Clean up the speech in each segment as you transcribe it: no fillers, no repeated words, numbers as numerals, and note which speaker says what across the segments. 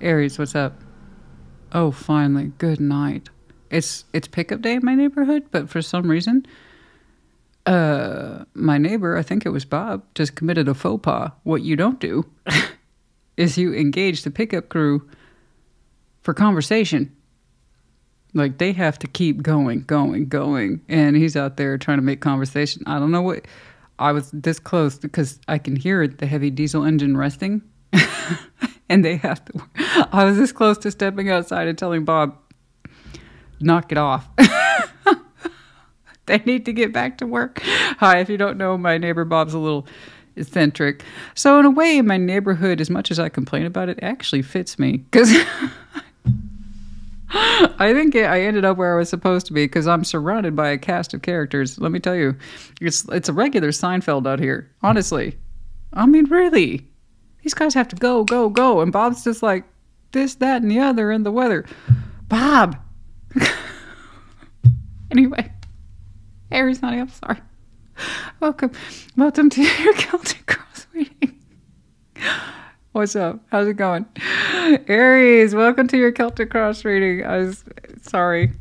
Speaker 1: Aries, what's up? Oh, finally. Good night. It's pickup day in my neighborhood, but for some reason, my neighbor, I think it was Bob, just committed a faux pas. What you don't do is you engage the pickup crew for conversation. Like, they have to keep going. And he's out there trying to make conversation. I don't know what... I was this close because I can hear the heavy diesel engine resting. And they have to... I was this close to stepping outside and telling Bob, knock it off. They need to get back to work. Hi, if you don't know, my neighbor Bob's a little eccentric. So in a way, in my neighborhood, as much as I complain about it, actually fits me. Because I think I ended up where I was supposed to be because I'm surrounded by a cast of characters. Let me tell you, it's a regular Seinfeld out here. Honestly. I mean, really. These guys have to go. And Bob's just like this, that, and the other, and the weather. Bob! Anyway. Aries, honey, I'm sorry. Welcome to your Celtic cross reading. What's up? How's it going? Aries, welcome to your Celtic cross reading. I was sorry.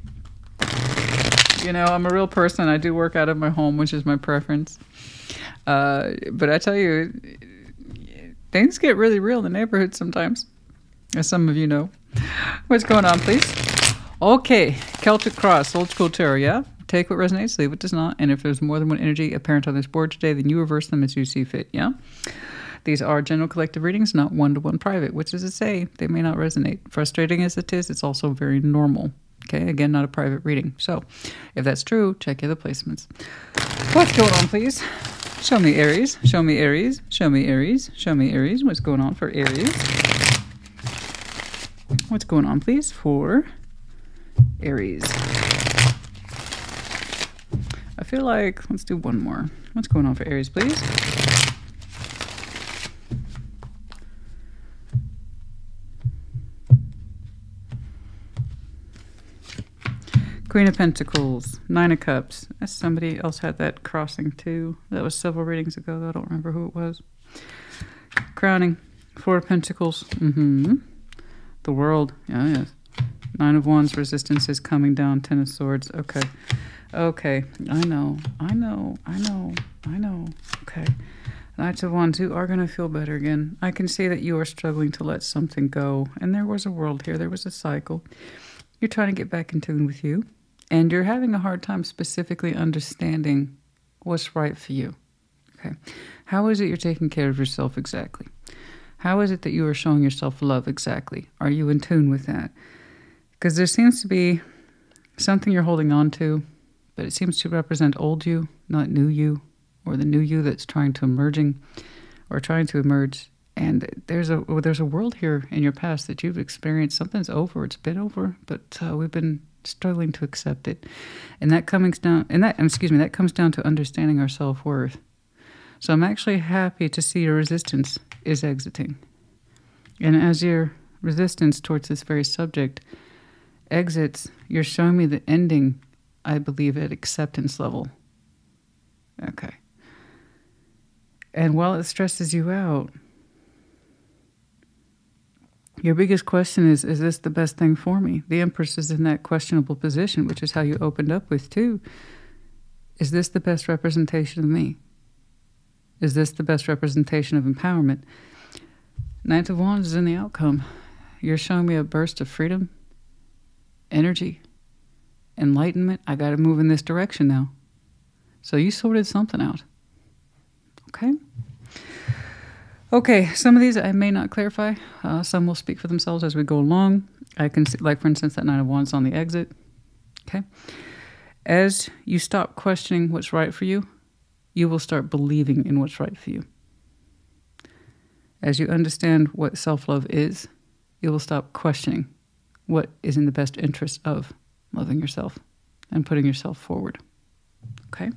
Speaker 1: You know, I'm a real person. I do work out of my home, which is my preference. But I tell you, things get really real in the neighborhood sometimes, as some of you know. What's going on, please? Okay, Celtic cross, old school tarot, yeah? Take what resonates, leave what does not. And if there's more than one energy apparent on this board today, then you reverse them as you see fit, yeah? These are general collective readings, not one-to-one private, which is to say they may not resonate. Frustrating as it is, it's also very normal. Okay, again, not a private reading. So if that's true, check your other placements. What's going on, please? Show me Aries. Show me Aries. Show me Aries. Show me Aries. What's going on for Aries? What's going on, please, for Aries? I feel like, let's do one more. What's going on for Aries, please? Queen of Pentacles, Nine of Cups. Somebody else had that crossing too. That was several readings ago, though. I don't remember who it was. Crowning, Four of Pentacles. The World. Yeah, yes. Nine of Wands, Resistance is coming down. Ten of Swords. Okay. Okay. I know. Okay. Knights of Wands, you are going to feel better again. I can see that you are struggling to let something go. And there was a world here. There was a cycle. You're trying to get back in tune with you. And you're having a hard time specifically understanding what's right for you. Okay. How is it you're taking care of yourself exactly? How is it that you are showing yourself love exactly? Are you in tune with that? Because there seems to be something you're holding on to, but it seems to represent old you, not new you, or the new you that's trying to emerge. And there's a world here in your past that you've experienced. Something's over. It's been over, but we've been struggling to accept it. And that comes down to understanding our self-worth. So I'm actually happy to see your resistance is exiting. And as your resistance towards this very subject exits, you're showing me the ending, I believe, at acceptance level. Okay. And while it stresses you out, your biggest question is this the best thing for me? The Empress is in that questionable position, which is how you opened up with too. Is this the best representation of me? Is this the best representation of empowerment? Knight of Wands is in the outcome. You're showing me a burst of freedom, energy, enlightenment. I got to move in this direction now. So you sorted something out. Okay? Okay, some of these I may not clarify. Some will speak for themselves as we go along. I can see, like, for instance, that Nine of Wands on the exit. Okay? As you stop questioning what's right for you, you will start believing in what's right for you. As you understand what self-love is, you will stop questioning what is in the best interest of loving yourself and putting yourself forward. Okay?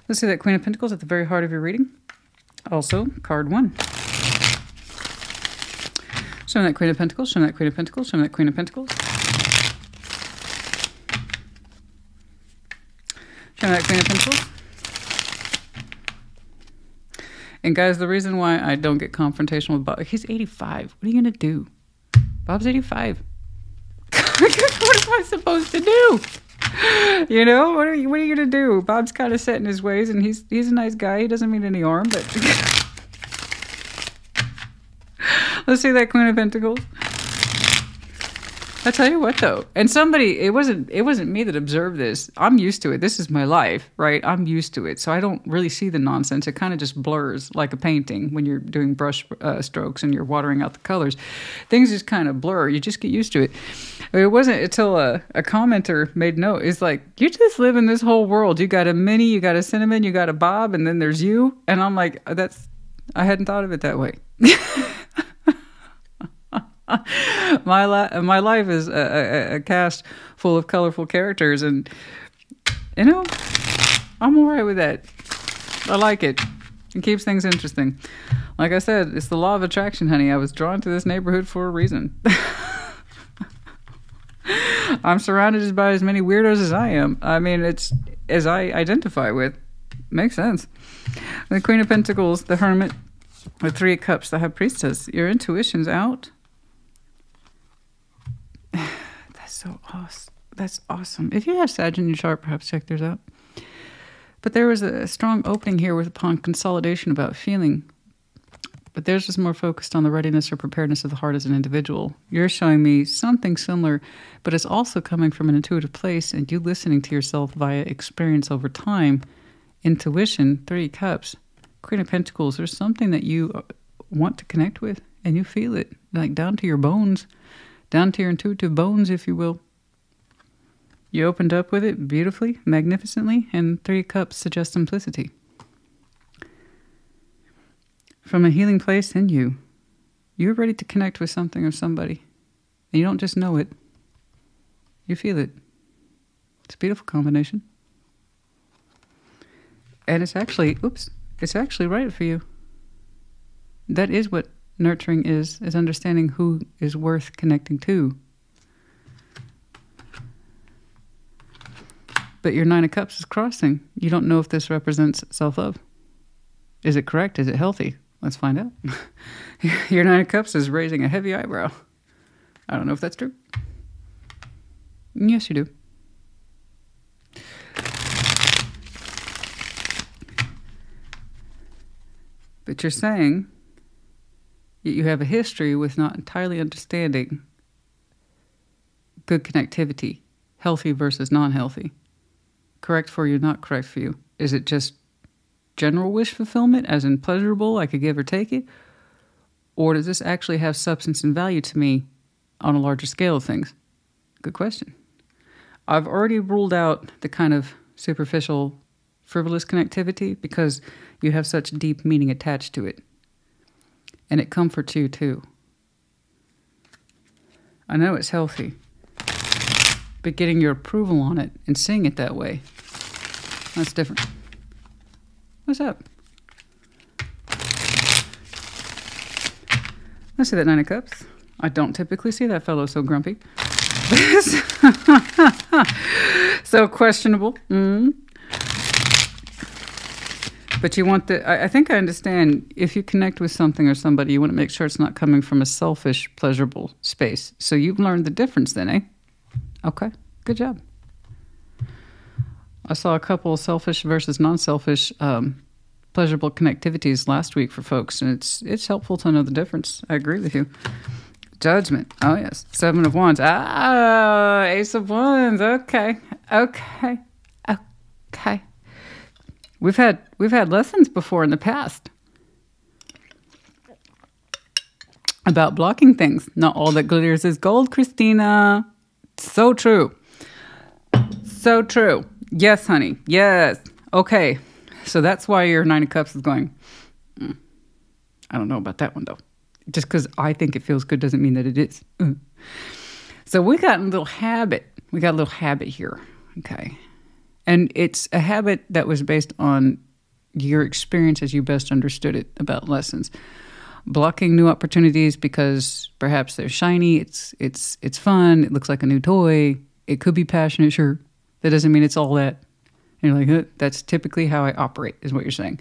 Speaker 1: Let's see that Queen of Pentacles at the very heart of your reading. Also, card 1. Show me that Queen of Pentacles, show me that Queen of Pentacles, show me that Queen of Pentacles. Show me that Queen of Pentacles. And guys, the reason why I don't get confrontational with Bob, he's 85. What are you going to do? Bob's 85. What am I supposed to do? You know, what are you gonna do? Bob's kind of set in his ways, and he's a nice guy. He doesn't mean any harm, but let's see that Queen of Pentacles. I tell you what, though, and somebody, it wasn't me that observed this. I'm used to it. This is my life, right? I'm used to it, so I don't really see the nonsense. It kind of just blurs like a painting when you're doing brush strokes and you're watering out the colors. Things just kind of blur. You just get used to it. But it wasn't until a commenter made note. It's like, you just live in this whole world. You got a Minnie, you got a Cinnamon, you got a Bob, and then there's you. And I'm like, I hadn't thought of it that way. My life is a cast full of colorful characters, and you know, I'm all right with that. I like it. It keeps things interesting. Like I said, it's the law of attraction, honey. I was drawn to this neighborhood for a reason. I'm surrounded by as many weirdos as I am. I mean, it's as I identify with. Makes sense. The Queen of Pentacles, the Hermit, the Three of Cups, the High Priestess. Your intuition's out. So awesome. That's awesome. If you have Sag in your chart, perhaps check theirs out. But there was a strong opening here upon consolidation about feeling. But theirs is more focused on the readiness or preparedness of the heart as an individual. You're showing me something similar, but it's also coming from an intuitive place, and you listening to yourself via experience over time. Intuition, Three of Cups, Queen of Pentacles. There's something that you want to connect with, and you feel it, like down to your bones. Down to your intuitive bones, if you will. You opened up with it beautifully, magnificently, and Three of Cups suggests simplicity. From a healing place in you, you're ready to connect with something or somebody. And you don't just know it, you feel it. It's a beautiful combination. And it's actually, it's actually right for you. That is what nurturing is understanding who is worth connecting to. But your Nine of Cups is crossing. You don't know if this represents self-love. Is it correct? Is it healthy? Let's find out. Your Nine of Cups is raising a heavy eyebrow. I don't know if that's true. Yes, you do. But you're saying you have a history with not entirely understanding good connectivity, healthy versus non-healthy. Correct for you, not correct for you. Is it just general wish fulfillment, as in pleasurable, I could give or take it? Or does this actually have substance and value to me on a larger scale of things? Good question. I've already ruled out the kind of superficial, frivolous connectivity because you have such deep meaning attached to it. And it comforts you too. I know it's healthy, but getting your approval on it and seeing it that way, that's different. What's up? Let's see that Nine of Cups. I don't typically see that fellow so grumpy. So questionable. But you want I think I understand, if you connect with something or somebody, you want to make sure it's not coming from a selfish, pleasurable space. So you've learned the difference then, eh? Okay, good job. I saw a couple of selfish versus non-selfish pleasurable connectivities last week for folks, and it's helpful to know the difference. I agree with you. Judgment. Oh, yes. Seven of Wands. Ah, Ace of Wands. Okay. We've had lessons before in the past about blocking things. Not all that glitters is gold, Christina. So true. So true. Yes, honey. Yes. Okay. So that's why your Nine of Cups is going, I don't know about that one, though. Just because I think it feels good doesn't mean that it is. So we got a little habit. We got a little habit here. Okay. And it's a habit that was based on your experience as you best understood it about lessons. Blocking new opportunities because perhaps they're shiny, it's fun, it looks like a new toy, it could be passionate, sure. That doesn't mean it's all that. And you're like, that's typically how I operate, is what you're saying.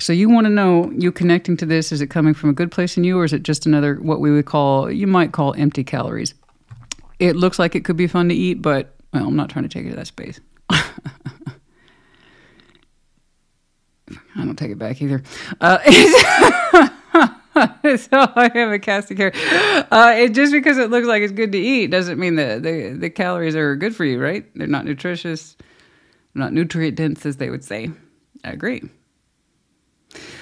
Speaker 1: So you want to know, you connecting to this, is it coming from a good place in you, or is it just another, what we would call, you might call empty calories? It looks like it could be fun to eat, but, well, I'm not trying to take it to that space. I don't take it back either. So I have a casting here. Just because it looks like it's good to eat doesn't mean that the calories are good for you, right? They're not nutritious, not nutrient dense, as they would say. I agree.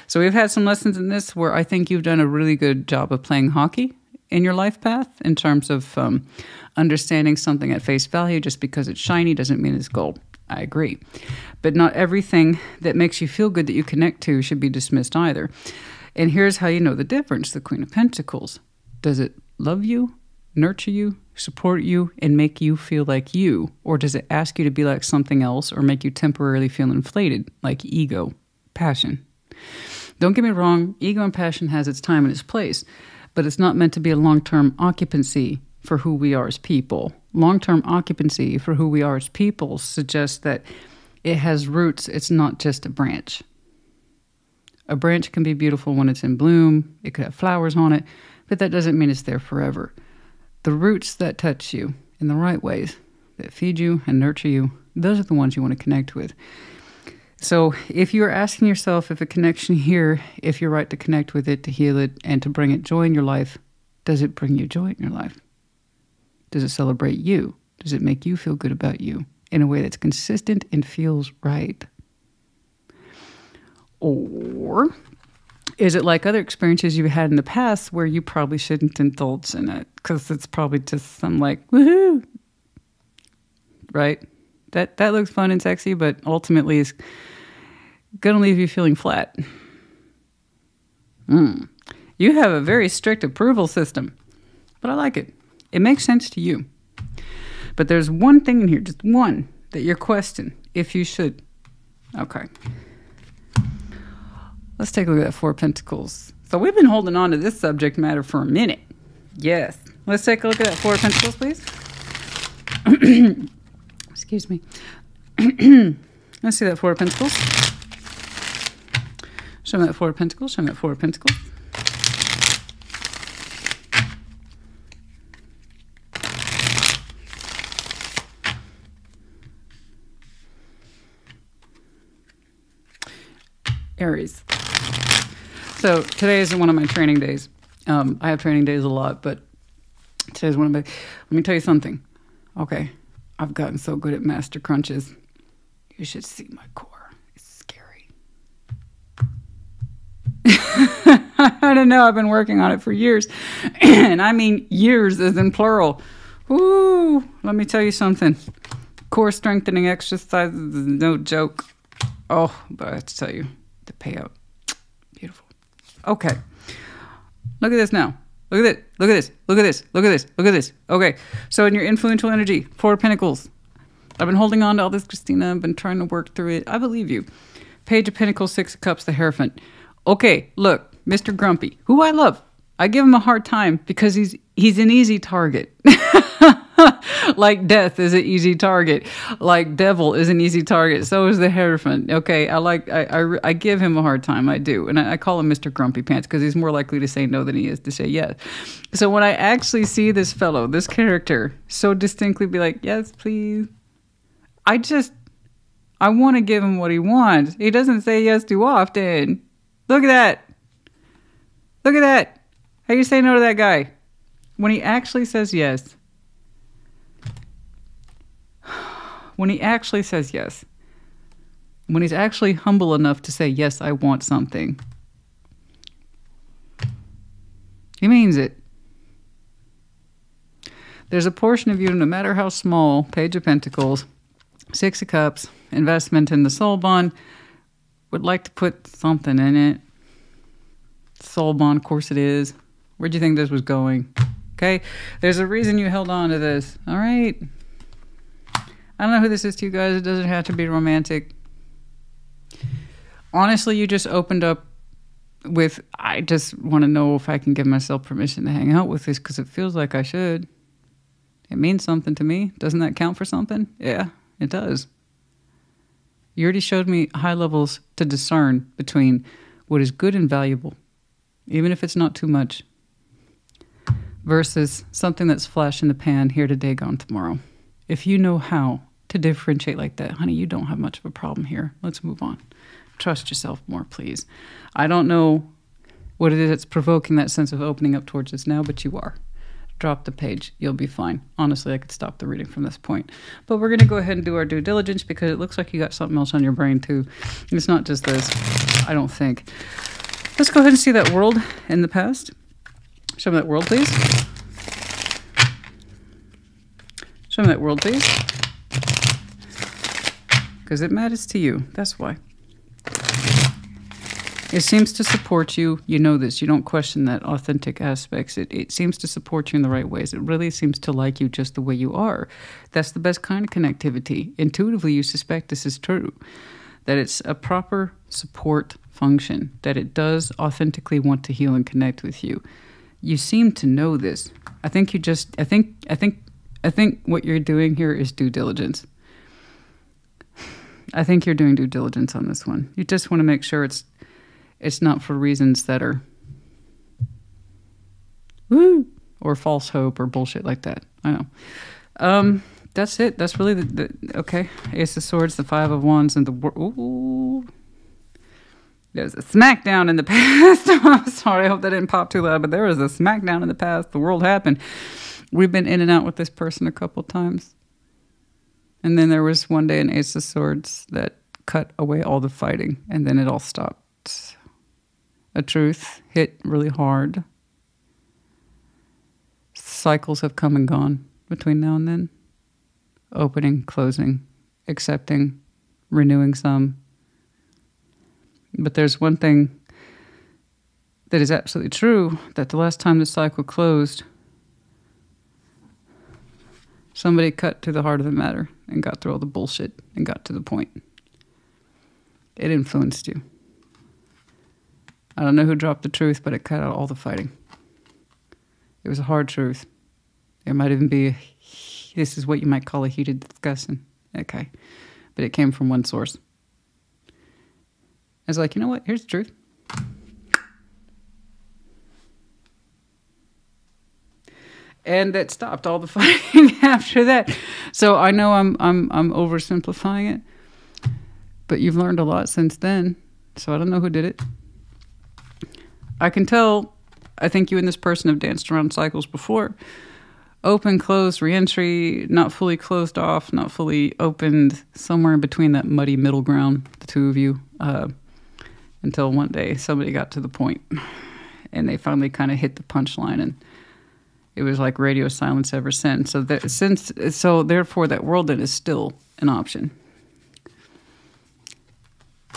Speaker 1: So we've had some lessons in this where I think you've done a really good job of playing hockey in your life path in terms of understanding something at face value. Just because it's shiny doesn't mean it's gold. I agree. But not everything that makes you feel good that you connect to should be dismissed either. And here's how you know the difference. The Queen of Pentacles. Does it love you, nurture you, support you, and make you feel like you? Or does it ask you to be like something else or make you temporarily feel inflated, like ego, passion? Don't get me wrong, ego and passion has its time and its place, but it's not meant to be a long-term occupancy for who we are as people. Long-term occupancy for who we are as people suggests that it has roots. It's not just a branch. A branch can be beautiful when it's in bloom. It could have flowers on it, but that doesn't mean it's there forever. The roots that touch you in the right ways, that feed you and nurture you, those are the ones you want to connect with. So if you're asking yourself if a connection here, if you're right to connect with it, to heal it, and to bring it joy in your life, does it bring you joy in your life? Does it celebrate you? Does it make you feel good about you in a way that's consistent and feels right? Or is it like other experiences you've had in the past where you probably shouldn't indulge in it because it's probably just some like, woohoo, right? That looks fun and sexy, but ultimately is going to leave you feeling flat. You have a very strict approval system, but I like it. It makes sense to you. But there's one thing in here, just one, that you're questioning if you should. Okay. Let's take a look at that Four of Pentacles. So we've been holding on to this subject matter for a minute. Yes. Let's take a look at that Four of Pentacles, please. Excuse me. Let's see that Four of Pentacles. Show me that Four of Pentacles. Show me that Four of Pentacles. Aries. So today is one of my training days. I have training days a lot, but today's one of my... Let me tell you something. Okay. I've gotten so good at master crunches. You should see my core. It's scary. I don't know. I've been working on it for years. And I mean years as in plural. Ooh, let me tell you something. Core strengthening exercises is no joke. Oh, but I have to tell you, the payout. Beautiful. Okay. Look at this now. Look at it. Look at this. Look at this. Look at this. Look at this. Okay. So in your influential energy, Four of Pentacles. I've been holding on to all this, Christina. I've been trying to work through it. I believe you. Page of Pentacles, Six of Cups, the Hierophant. Okay, look, Mr. Grumpy, who I love. I give him a hard time because he's an easy target. Like death is an easy target. Like devil is an easy target. So is the Hierophant. Okay, I give him a hard time. I do. And I call him Mr. Grumpy Pants because he's more likely to say no than he is to say yes. So when I actually see this fellow, this character, so distinctly be like, yes, please. I want to give him what he wants. He doesn't say yes too often. Look at that. Look at that. How you say no to that guy? When he actually says yes. When he actually says yes. When he's actually humble enough to say, yes, I want something. He means it. There's a portion of you, no matter how small, Page of Pentacles, Six of Cups, investment in the soul bond, would like to put something in it. Soul bond, of course it is. Where'd you think this was going? Okay, there's a reason you held on to this. All right. I don't know who this is to you guys. It doesn't have to be romantic. Honestly, you just opened up with, I just want to know if I can give myself permission to hang out with this because it feels like I should. It means something to me. Doesn't that count for something? Yeah, it does. You already showed me high levels to discern between what is good and valuable, even if it's not too much, versus something that's flash in the pan, here today, gone tomorrow. If you know how to differentiate like that, honey, you don't have much of a problem here. Let's move on. Trust yourself more, please. I don't know what it is that's provoking that sense of opening up towards us now, but you are. Drop the page. You'll be fine. Honestly, I could stop the reading from this point. But we're going to go ahead and do our due diligence because it looks like you got something else on your brain too. It's not just this, I don't think. Let's go ahead and see that world in the past. Show me that world, please. Show me that world, please. Because it matters to you. That's why. It seems to support you. You know this. You don't question that authentic aspects. It seems to support you in the right ways. It really seems to like you just the way you are. That's the best kind of connectivity. Intuitively, you suspect this is true. That it's a proper support function. That it does authentically want to heal and connect with you. You seem to know this. I think what you're doing here is due diligence. I think you're doing due diligence on this one. You just want to make sure it's not for reasons that are woo or false hope or bullshit like that. I know. That's it. That's really the okay. Ace of Swords, the Five of Wands, and the ooh. There's a smackdown in the past. I'm sorry, I hope that didn't pop too loud, but there was a smackdown in the past. The world happened. We've been in and out with this person a couple times. And then there was one day an Ace of Swords that cut away all the fighting, and then it all stopped. A truth hit really hard. Cycles have come and gone between now and then. Opening, closing, accepting, renewing some. But there's one thing that is absolutely true, that the last time the cycle closed, somebody cut to the heart of the matter and got through all the bullshit and got to the point. It influenced you. I don't know who dropped the truth, but it cut out all the fighting. It was a hard truth. It might even be, this is what you might call a heated discussion. Okay. But it came from one source. I was like, you know what? Here's the truth. And that stopped all the fighting after that. So I know I'm oversimplifying it, but you've learned a lot since then. So I don't know who did it. I can tell, I think you and this person have danced around cycles before. Open, closed, re-entry, not fully closed off, not fully opened, somewhere in between that muddy middle ground, the two of you, until one day somebody got to the point and they finally kind of hit the punchline, and it was like radio silence ever since. So therefore that world then is still an option.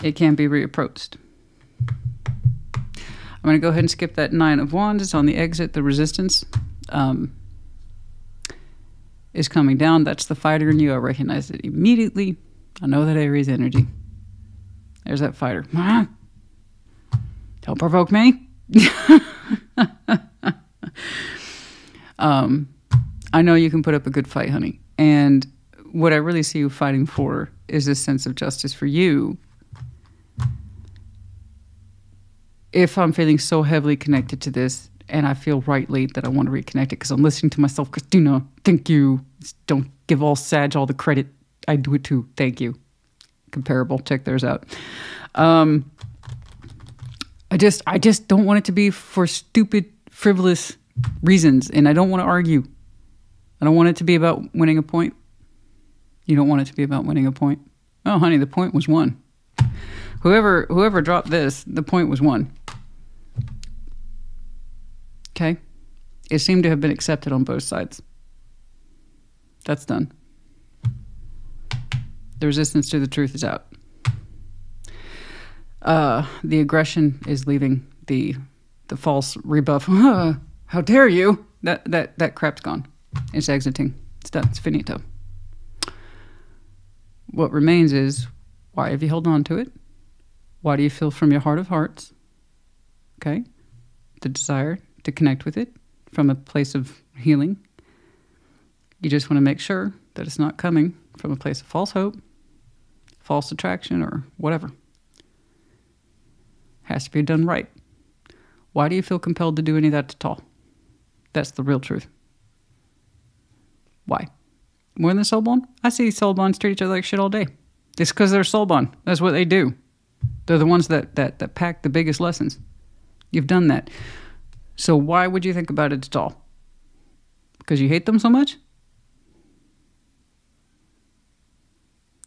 Speaker 1: It can be reapproached. I'm going to go ahead and skip that Nine of Wands. It's on the exit. The resistance is coming down. That's the fighter in you. I recognize it immediately. I know that Aries energy. There's that fighter. Don't provoke me. I know you can put up a good fight, honey. And what I really see you fighting for is this sense of justice for you. If I'm feeling so heavily connected to this, and I feel rightly that I want to reconnect it because I'm listening to myself, Christina, thank you. Don't give all Sag all the credit. I do it too. Thank you. Comparable. Check theirs out. I just don't want it to be for stupid, frivolous reasons, and I don't want to argue. I don't want it to be about winning a point. You don't want it to be about winning a point. Oh, honey, the point was won. Whoever dropped this, the point was won. Okay? It seemed to have been accepted on both sides. That's done. The resistance to the truth is out. The aggression is leaving. The false rebuff. How dare you? That crap's gone. It's exiting. It's done. It's finito. What remains is, why have you held on to it? Why do you feel from your heart of hearts? Okay? The desire to connect with it from a place of healing. You just want to make sure that it's not coming from a place of false hope, false attraction, or whatever. Has to be done right. Why do you feel compelled to do any of that at all? That's the real truth. Why? More than soul bond? I see soul bonds treat each other like shit all day. It's because they're soul bond. That's what they do. They're the ones that pack the biggest lessons. You've done that. So why would you think about it at all? Because you hate them so much?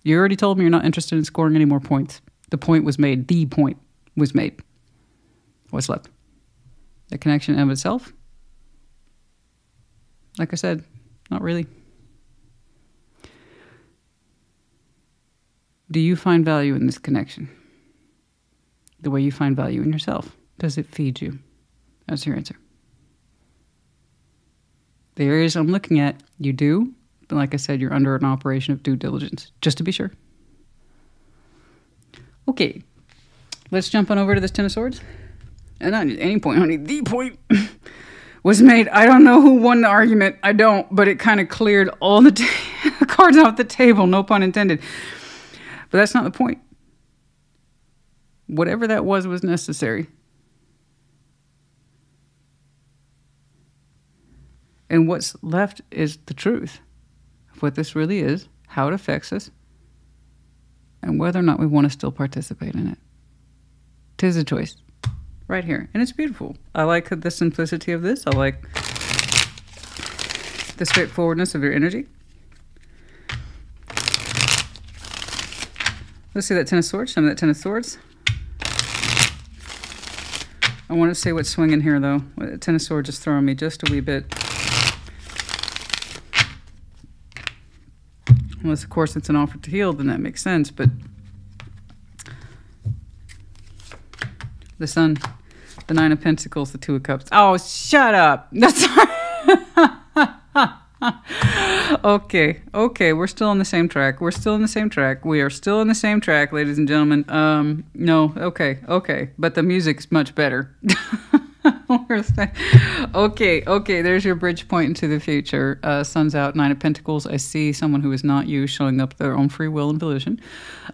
Speaker 1: You already told me you're not interested in scoring any more points. The point was made. The point was made. What's left? The connection of itself? Like I said, not really. Do you find value in this connection? The way you find value in yourself? Does it feed you? That's your answer. The areas I'm looking at, you do. But like I said, you're under an operation of due diligence. Just to be sure. Okay. Let's jump on over to this Ten of Swords. And not at any point, honey. The point was made. I don't know who won the argument. I don't. But it kind of cleared all the cards off the table. No pun intended. But that's not the point. Whatever that was necessary. And what's left is the truth of what this really is, how it affects us, and whether or not we want to still participate in it. 'Tis a choice. Right here. And it's beautiful. I like the simplicity of this. I like the straightforwardness of your energy. Let's see that Ten of Swords. Show me that Ten of Swords. I want to see what's swinging here, though. Ten of Swords is throwing me just a wee bit. Unless, of course, it's an offer to heal, then that makes sense. But the Sun, the Nine of Pentacles, the Two of Cups. Oh, shut up. That's okay. We're still on the same track. We are still on the same track, ladies and gentlemen. No. Okay. But the music's much better. Okay. There's your bridge point into the future. Sun's out, Nine of Pentacles. I see someone who is not you showing up their own free will and volition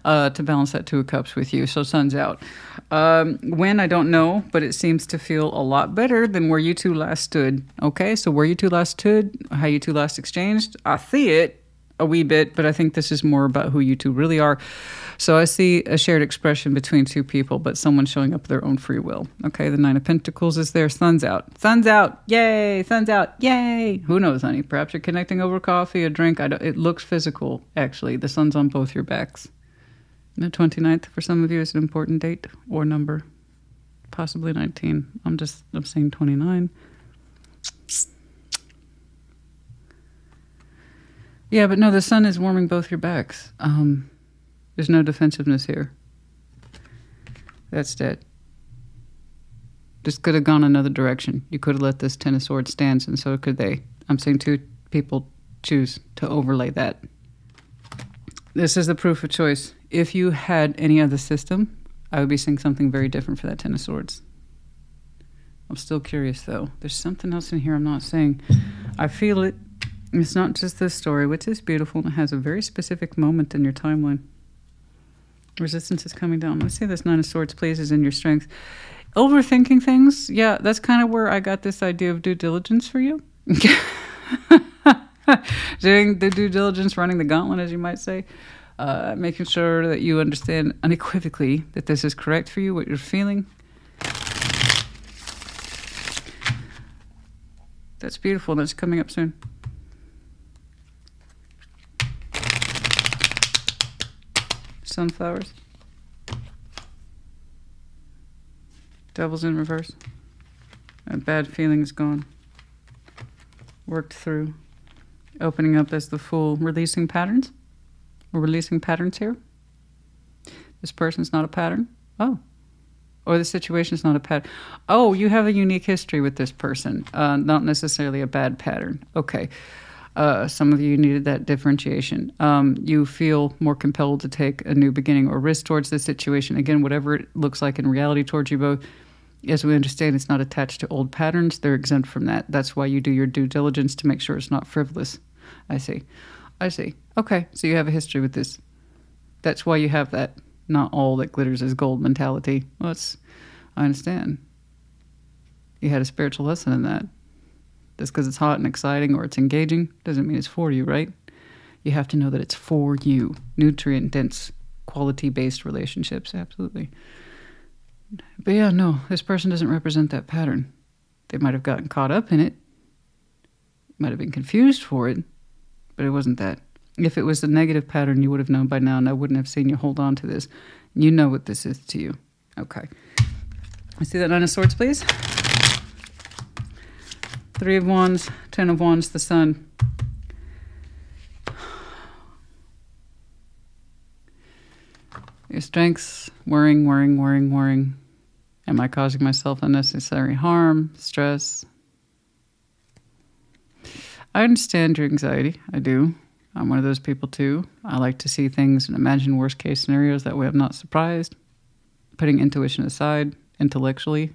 Speaker 1: to balance that Two of Cups with you. So Sun's out. When, I don't know, but it seems to feel a lot better than where you two last stood. Okay, so where you two last stood, how you two last exchanged, I see it a wee bit, but I think this is more about who you two really are. So I see a shared expression between two people, but someone showing up their own free will. Okay, the Nine of Pentacles is there. Sun's out. Sun's out. Yay. Sun's out. Yay. Who knows, honey? Perhaps you're connecting over coffee, a drink. It looks physical, actually. The sun's on both your backs. The 29th for some of you is an important date or number. Possibly 19. I'm saying 29. Yeah, but no, the sun is warming both your backs. There's no defensiveness here. That's dead. This could have gone another direction. You could have let this Ten of Swords stand, and so could they. I'm saying two people choose to overlay that. This is the proof of choice. If you had any other system, I would be seeing something very different for that Ten of Swords. I'm still curious, though. There's something else in here I'm not saying. I feel it. It's not just this story, which is beautiful, and it has a very specific moment in your timeline. Resistance is coming down. Let's see this Nine of Swords, please, is in your strength. Overthinking things, yeah, that's kind of where I got this idea of due diligence for you. Doing the due diligence, running the gauntlet, as you might say. Making sure that you understand unequivocally that this is correct for you, what you're feeling. That's beautiful. That's coming up soon. Sunflowers. Devil's in reverse. That bad feeling is gone. Worked through. Opening up as the Fool. Releasing patterns. We're releasing patterns here. This person's not a pattern. Oh. Or the situation's not a pattern. Oh, you have a unique history with this person. Not necessarily a bad pattern. Okay. Some of you needed that differentiation. You feel more compelled to take a new beginning or risk towards this situation. Again, whatever it looks like in reality towards you both, as we understand, it's not attached to old patterns. They're exempt from that. That's why you do your due diligence to make sure it's not frivolous. I see. Okay, so you have a history with this. That's why you have that not all that glitters is gold mentality. Well, I understand. You had a spiritual lesson in that. Just because it's hot and exciting or it's engaging doesn't mean it's for you, right? You have to know that it's for you. Nutrient-dense, quality-based relationships, absolutely. But yeah, no, this person doesn't represent that pattern. They might have gotten caught up in it, might have been confused for it, but it wasn't that. If it was a negative pattern, you would have known by now, and I wouldn't have seen you hold on to this. You know what this is to you. Okay. I see that Nine of Swords, please. Three of Wands, Ten of Wands, the Sun. Your strengths, worrying. Am I causing myself unnecessary harm, stress? I understand your anxiety. I do. I'm one of those people too. I like to see things and imagine worst case scenarios. That way I'm not surprised. Putting intuition aside, intellectually,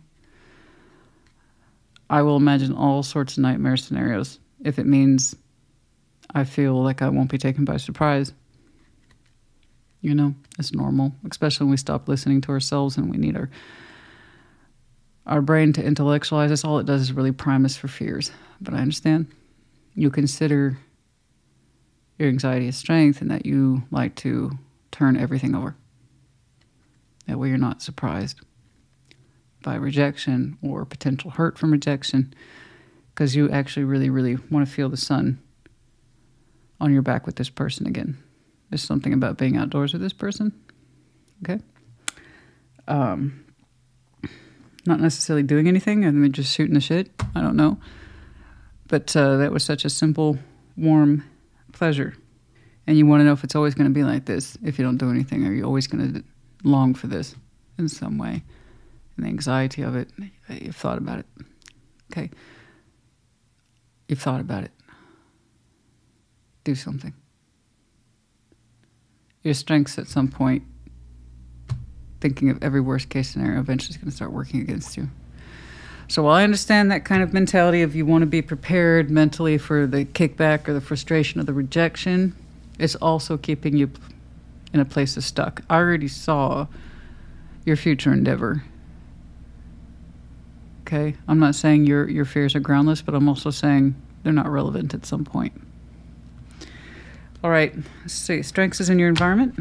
Speaker 1: I will imagine all sorts of nightmare scenarios if it means I feel like I won't be taken by surprise. You know, it's normal, especially when we stop listening to ourselves and we need our brain to intellectualize us. All it does is really prime us for fears. But I understand. You consider your anxiety as strength and that you like to turn everything over. That way you're not surprised by rejection or potential hurt from rejection, because you actually really want to feel the sun on your back with this person again. There's something about being outdoors with this person. Okay? Not necessarily doing anything, I mean just shooting the shit. I don't know. But that was such a simple, warm pleasure. And you want to know if it's always going to be like this if you don't do anything. Are you always going to long for this in some way? And the anxiety of it, you've thought about it. Okay? You've thought about it. Do something. Your strengths at some point, thinking of every worst case scenario, eventually is going to start working against you. So while I understand that kind of mentality of you want to be prepared mentally for the kickback or the frustration or the rejection, it's also keeping you in a place of stuck. I already saw your future endeavor. Okay? I'm not saying your fears are groundless, but I'm also saying they're not relevant at some point. All right, let's see. Strengths is in your environment.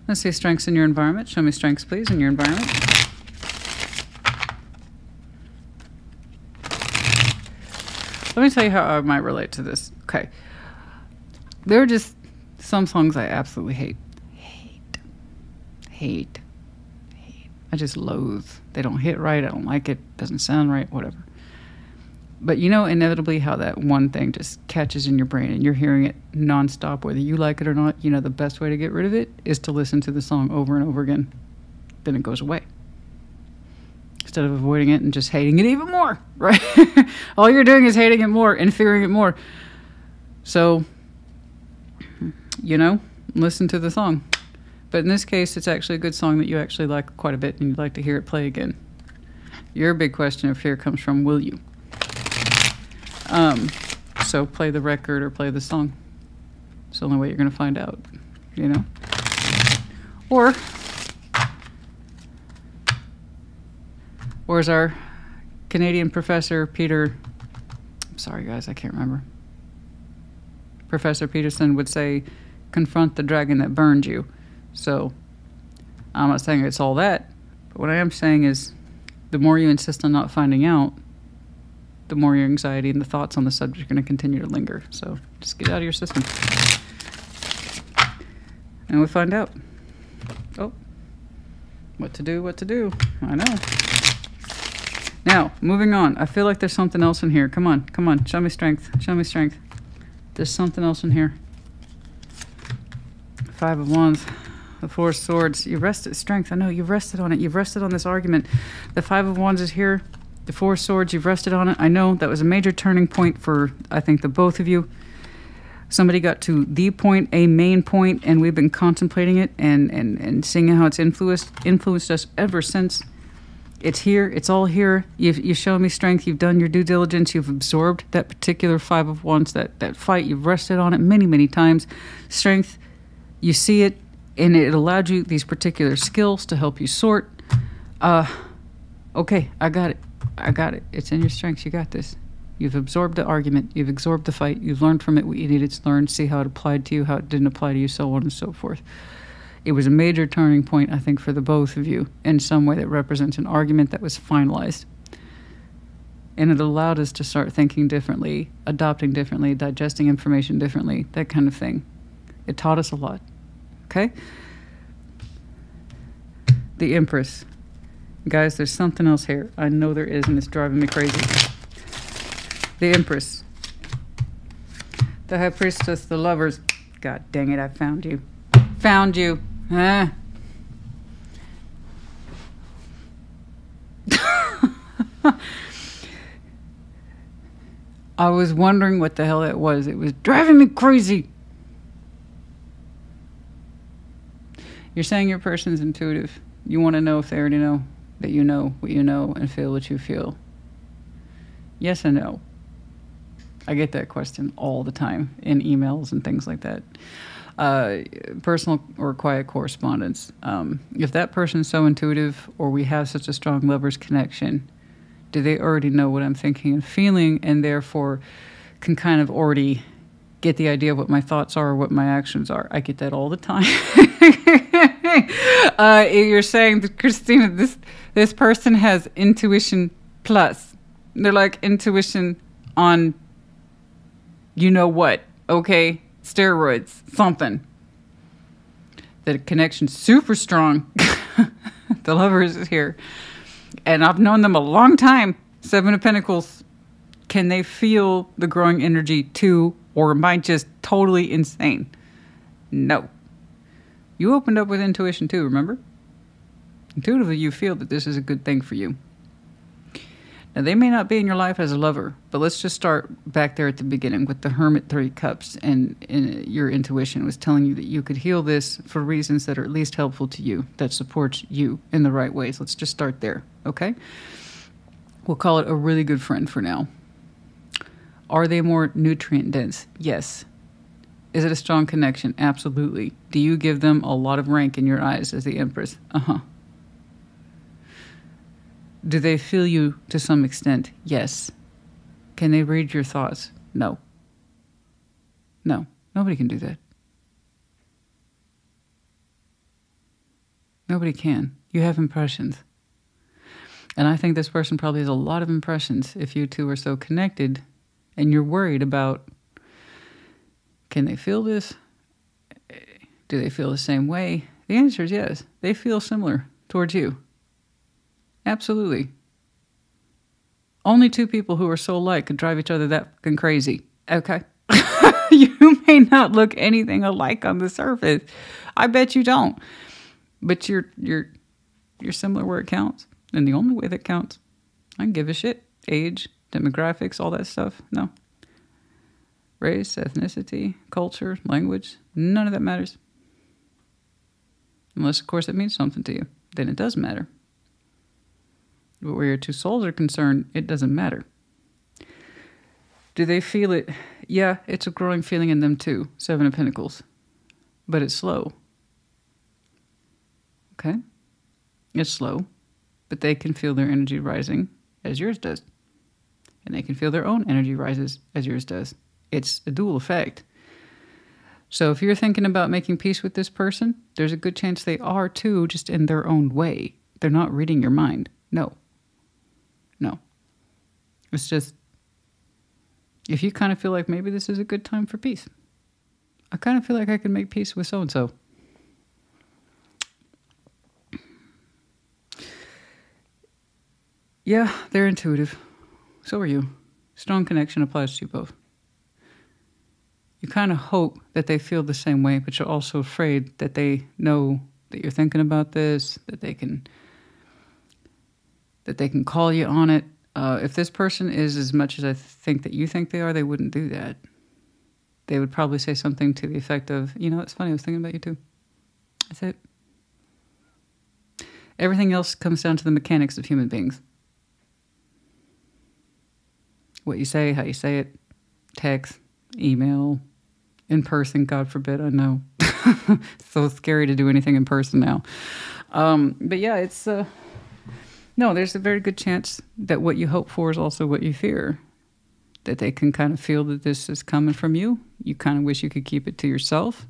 Speaker 1: Let's see strengths in your environment. Show me strengths, please, in your environment. Let me tell you how I might relate to this. Okay. There are just some songs I absolutely hate. Hate. I just loathe. They don't hit right. I don't like it. Doesn't sound right. Whatever. But you know inevitably how that one thing just catches in your brain and you're hearing it nonstop, whether you like it or not. You know the best way to get rid of it is to listen to the song over and over again. Then it goes away. Instead of avoiding it and just hating it even more, right? All you're doing is hating it more and fearing it more. So, you know, listen to the song. But in this case, it's actually a good song that you actually like quite a bit and you'd like to hear it play again. Your big question of fear comes from, will you? So play the record or play the song. It's the only way you're going to find out, you know? Or as our Canadian professor, Peter, I'm sorry guys, I can't remember. Professor Peterson would say, confront the dragon that burned you. So I'm not saying it's all that, but what I am saying is the more you insist on not finding out, the more your anxiety and the thoughts on the subject are going to continue to linger. So just get it out of your system. And we find out. Oh, what to do. I know. Now, moving on. I feel like there's something else in here. Come on. Show me strength. There's something else in here. Five of Wands. The Four of Swords. You rested. Strength. I know. You've rested on it. You've rested on this argument. The Five of Wands is here. The Four of Swords. You've rested on it. I know. That was a major turning point for, I think, the both of you. Somebody got to the point, a main point, and we've been contemplating it and seeing how it's influenced us ever since. It's here. It's all here. You've shown me strength. You've done your due diligence. You've absorbed that particular Five of Wands, that fight. You've rested on it many, many times. Strength, you see it. And it allowed you these particular skills to help you sort. Okay, I got it. I got it. It's in your strengths. You got this. You've absorbed the argument. You've absorbed the fight. You've learned from it what you needed to learn, see how it applied to you, how it didn't apply to you, so on and so forth. It was a major turning point, I think, for the both of you in some way that represents an argument that was finalized. And it allowed us to start thinking differently, adopting differently, digesting information differently, that kind of thing. It taught us a lot. Okay? The Empress. Guys, there's something else here. I know there is, and it's driving me crazy. The Empress. The High Priestess, the Lovers. God dang it, I found you. Found you. Huh? I was wondering what the hell that was. It was driving me crazy. You're saying your person's intuitive. You want to know if they already know that you know what you know and feel what you feel. Yes and no. I get that question all the time in emails and things like that. Personal or quiet correspondence. If that person's so intuitive, or we have such a strong lovers connection, do they already know what I'm thinking and feeling, and therefore can kind of already get the idea of what my thoughts are or what my actions are? I get that all the time. You're saying that, Christina, this person has intuition plus. They're like intuition on you know what, okay? Steroids, something. The connection's super strong. The Lovers is here. And I've known them a long time. Seven of Pentacles. Can they feel the growing energy too? Or am I just totally insane? No. You opened up with intuition too, remember? Intuitively, you feel that this is a good thing for you. Now, they may not be in your life as a lover, but let's just start back there at the beginning with the Hermit, Three Cups, and your intuition was telling you that you could heal this for reasons that are at least helpful to you, that supports you in the right ways. Let's just start there, okay? We'll call it a really good friend for now. Are they more nutrient dense? Yes. Is it a strong connection? Absolutely. Do you give them a lot of rank in your eyes as the Empress? Uh-huh. Do they feel you to some extent? Yes. Can they read your thoughts? No. No. Nobody can do that. Nobody can. You have impressions. And I think this person probably has a lot of impressions if you two are so connected and you're worried about, can they feel this? Do they feel the same way? The answer is yes. They feel similar towards you. Absolutely. Only two people who are so alike could drive each other that fucking crazy. Okay? You may not look anything alike on the surface. I bet you don't. But you're similar where it counts. And the only way that counts. I don't give a shit. Age, demographics, all that stuff. No. Race, ethnicity, culture, language. None of that matters. Unless, of course, it means something to you. Then it does matter. But where your two souls are concerned, it doesn't matter. Do they feel it? Yeah, it's a growing feeling in them too. Seven of Pentacles. But it's slow. Okay? It's slow. But they can feel their energy rising as yours does. And they can feel their own energy rises as yours does. It's a dual effect. So if you're thinking about making peace with this person, there's a good chance they are too, just in their own way. They're not reading your mind. No. No. It's just, if you kind of feel like maybe this is a good time for peace. I kind of feel like I can make peace with so-and-so. Yeah, they're intuitive. So are you. Strong connection applies to you both. You kind of hope that they feel the same way, but you're also afraid that they know that you're thinking about this, that they can call you on it. If this person is as much as I think that you think they are, they wouldn't do that. They would probably say something to the effect of, you know, it's funny, I was thinking about you too. That's it. Everything else comes down to the mechanics of human beings. What you say, how you say it, text, email, in person, God forbid, I know. So scary to do anything in person now. But yeah, it's... no, there's a very good chance that what you hope for is also what you fear. That they can kind of feel that this is coming from you. You kind of wish you could keep it to yourself.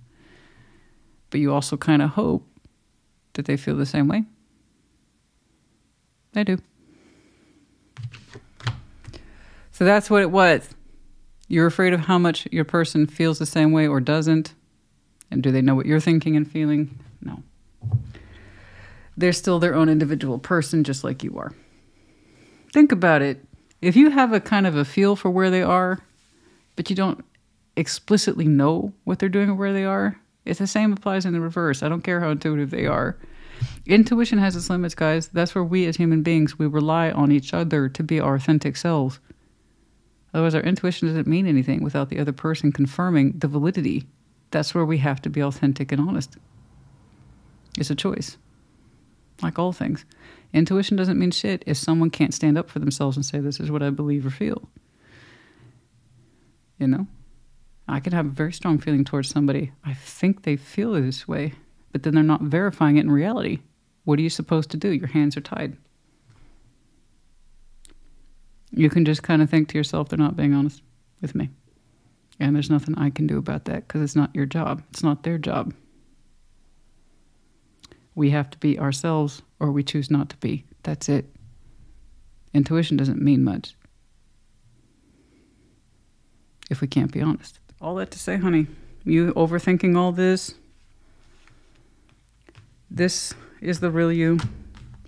Speaker 1: But you also kind of hope that they feel the same way. They do. So that's what it was. You're afraid of how much your person feels the same way or doesn't. And do they know what you're thinking and feeling? No. They're still their own individual person, just like you are. Think about it. If you have a kind of a feel for where they are, but you don't explicitly know what they're doing or where they are, it's the same applies in the reverse. I don't care how intuitive they are. Intuition has its limits, guys. That's where we as human beings, we rely on each other to be our authentic selves. Otherwise, our intuition doesn't mean anything without the other person confirming the validity. That's where we have to be authentic and honest. It's a choice. Like all things. Intuition doesn't mean shit if someone can't stand up for themselves and say, this is what I believe or feel. You know? I can have a very strong feeling towards somebody. I think they feel this way, but then they're not verifying it in reality. What are you supposed to do? Your hands are tied. You can just kind of think to yourself, they're not being honest with me. And there's nothing I can do about that because it's not your job. It's not their job. We have to be ourselves or we choose not to be. That's it. Intuition doesn't mean much if we can't be honest. All that to say, honey, you overthinking all this, this is the real you,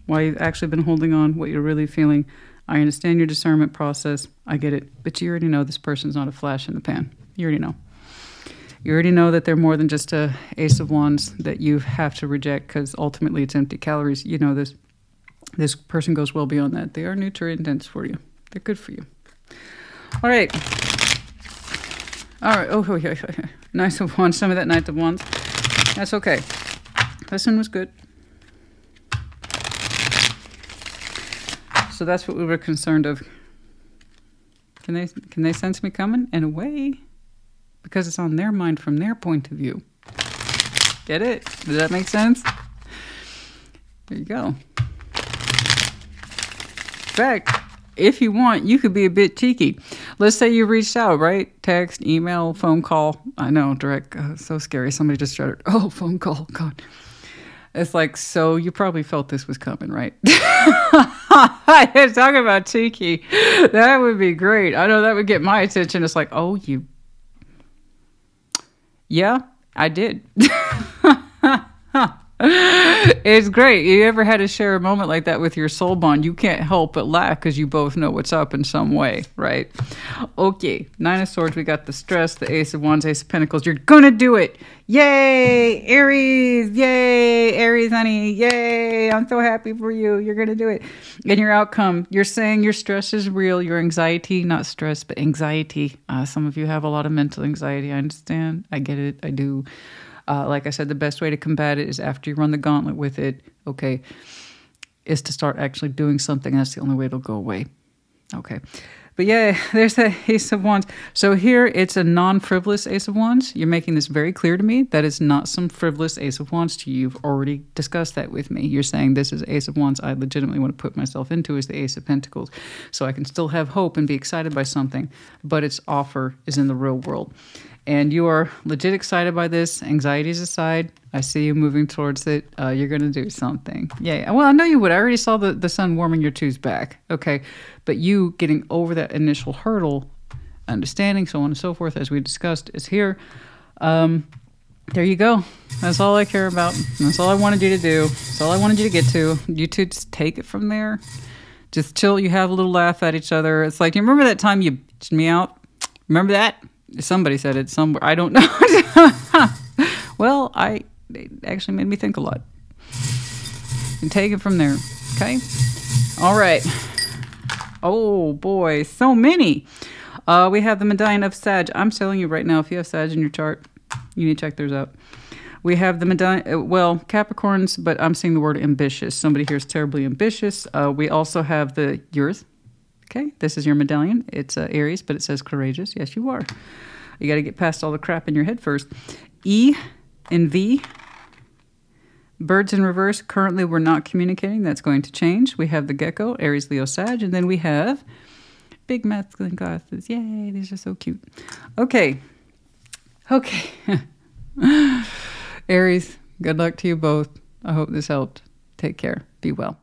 Speaker 1: why you've actually been holding on, what you're really feeling. I understand your discernment process. I get it. But you already know this person's not a flash in the pan. You already know. You already know that they're more than just a ace of wands that you have to reject because ultimately it's empty calories. You know this. This person goes well beyond that. They are nutrient dense for you. They're good for you. All right. All right. Oh, yeah. Nice of Wands. Some of that Knight of Wands. That's okay. This one was good. So that's what we were concerned of. Can they sense me coming? In a way, because it's on their mind from their point of view. Get it? Does that make sense? There you go. In fact, if you want, you could be a bit cheeky. Let's say you reached out, right? Text, email, phone call. I know, direct. So scary. Somebody just started. Oh, phone call. God. It's like, so you probably felt this was coming, right? Talking about cheeky. That would be great. I know that would get my attention. It's like, oh, you. Yeah, I did. It's great. You ever had to share a moment like that with your soul bond? You can't help but laugh because you both know what's up in some way, right? Okay, Nine of Swords. We got the stress, the Ace of Wands, Ace of Pentacles. You're gonna do it. Yay, Aries. Yay, Aries, honey. Yay, I'm so happy for you. You're gonna do it. And your outcome, you're saying your stress is real. Your anxiety, not stress, but anxiety. Some of you have a lot of mental anxiety. I understand. I get it. I do. Like I said, the best way to combat it is after you run the gauntlet with it, okay, is to start actually doing something. That's the only way it'll go away. Okay. But yeah, there's the Ace of Wands. So here it's a non-frivolous Ace of Wands. You're making this very clear to me. That is not some frivolous Ace of Wands to you. You've already discussed that with me. You're saying this is Ace of Wands I legitimately want to put myself into is the Ace of Pentacles. So I can still have hope and be excited by something, but its offer is in the real world. And you are legit excited by this. Anxieties aside, I see you moving towards it. You're going to do something. Yeah. Well, I know you would. I already saw the sun warming your twos back. Okay. But you getting over that initial hurdle, understanding, so on and so forth, as we discussed, is here. There you go. That's all I care about. That's all I wanted you to do. That's all I wanted you to get to. You two just take it from there. Just chill. You have a little laugh at each other. It's like, you remember that time you bitched me out? Remember that? Somebody said it somewhere. I don't know. Well, it actually made me think a lot. And take it from there. Okay? All right. Oh, boy. So many. We have the Medallion of Sag. I'm telling you right now, if you have Sag in your chart, you need to check theirs out. We have the Medallion, well, Capricorns, but I'm seeing the word ambitious. Somebody here is terribly ambitious. We also have the yours. Okay, this is your medallion. It's Aries, but it says courageous. Yes, you are. You got to get past all the crap in your head first. in V. Birds in reverse. Currently, we're not communicating. That's going to change. We have the gecko, Aries, Leo, Sag. And then we have big masculine glasses. Yay, these are so cute. Okay. Okay. Aries, good luck to you both. I hope this helped. Take care. Be well.